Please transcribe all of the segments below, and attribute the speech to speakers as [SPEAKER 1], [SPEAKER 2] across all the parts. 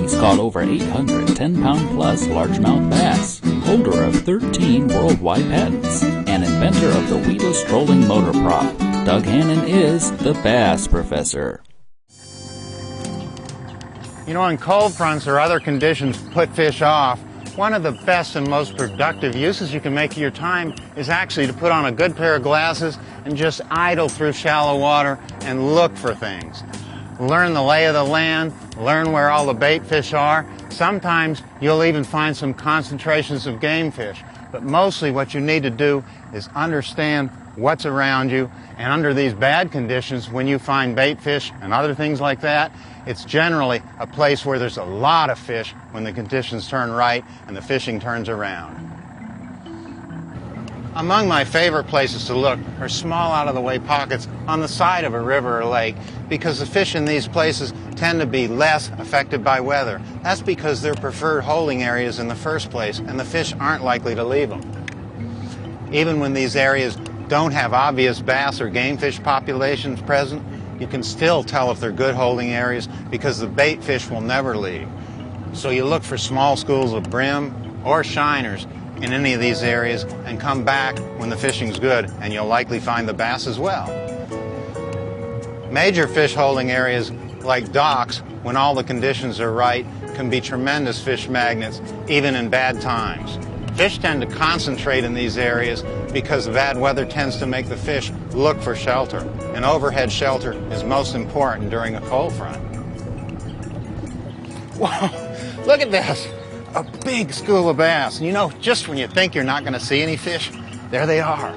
[SPEAKER 1] He's caught over 800 10-pound-plus largemouth bass, holder of 13 worldwide patents, and inventor of the weedless trolling motor prop. Doug Hannon is the Bass Professor.
[SPEAKER 2] You know, when cold fronts or other conditions put fish off, one of the best and most productive uses you can make of your time is actually to put on a good pair of glasses and just idle through shallow water and look for things. Learn the lay of the land, learn where all the bait fish are. Sometimes you'll even find some concentrations of game fish. But mostly what you need to do is understand what's around you. And under these bad conditions, when you find bait fish and other things like that, it's generally a place where there's a lot of fish when the conditions turn right and the fishing turns around. Among my favorite places to look are small out-of-the-way pockets on the side of a river or lake, because the fish in these places tend to be less affected by weather. That's because they're preferred holding areas in the first place, and the fish aren't likely to leave them. Even when these areas don't have obvious bass or game fish populations present, you can still tell if they're good holding areas because the bait fish will never leave. So you look for small schools of brim or shiners in any of these areas and come back when the fishing's good, and you'll likely find the bass as well. Major fish holding areas like docks, when all the conditions are right, can be tremendous fish magnets even in bad times. Fish tend to concentrate in these areas because bad weather tends to make the fish look for shelter, and overhead shelter is most important during a cold front. Whoa, look at this, a big school of bass. You know, just when you think you're not going to see any fish, there they are.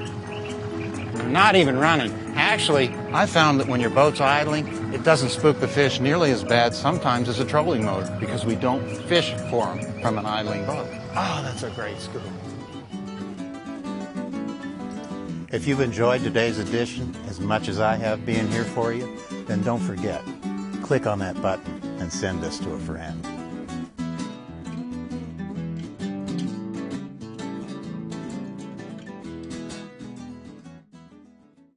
[SPEAKER 2] They're not even running. Actually, I found that when your boat's idling, it doesn't spook the fish nearly as bad sometimes as a trolling motor, because we don't fish for them from an idling boat. Oh, that's a great school. If you've enjoyed today's edition as much as I have being here for you, then don't forget, click on that button and send this to a friend.